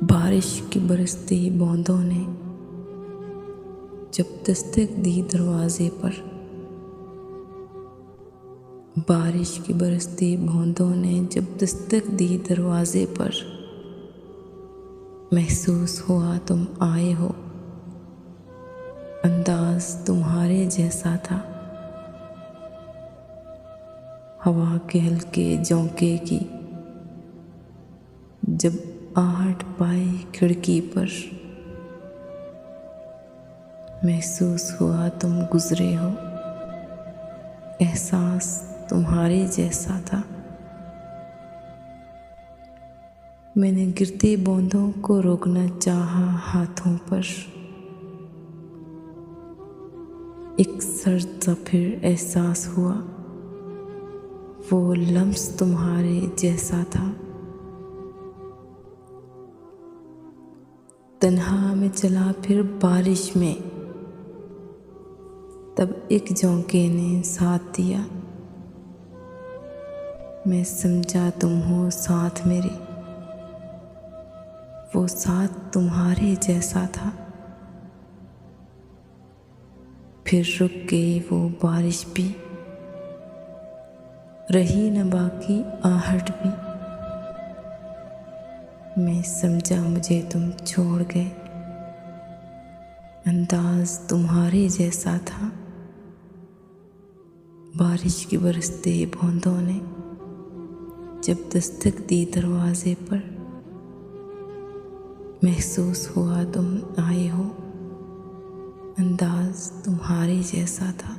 बारिश की बरसती बूंदों ने जब दस्तक दी दरवाजे पर, बारिश की बरसती बूंदों ने जब दस्तक दी दरवाजे पर, महसूस हुआ तुम आए हो, अंदाज तुम्हारे जैसा था। हवा के हल्के झोंके की जब आहट पाई खिड़की पर, महसूस हुआ तुम गुजरे हो, एहसास तुम्हारे जैसा था। मैंने गिरती बूंदों को रोकना चाहा हाथों पर, एक सर्द सा फिर एहसास हुआ वो लम्स तुम्हारे जैसा था। तन्हा में चला फिर बारिश में, तब एक झोंके ने साथ दिया। मैं समझा तुम हो साथ मेरे, वो साथ तुम्हारे जैसा था। फिर रुक गई वो बारिश भी, रही न बाकी आहट भी। मैं समझा मुझे तुम छोड़ गए, अंदाज तुम्हारे जैसा था। बारिश की बरसते बूंदों ने जब दस्तक दी दरवाजे पर, महसूस हुआ तुम आए हो, अंदाज तुम्हारे जैसा था।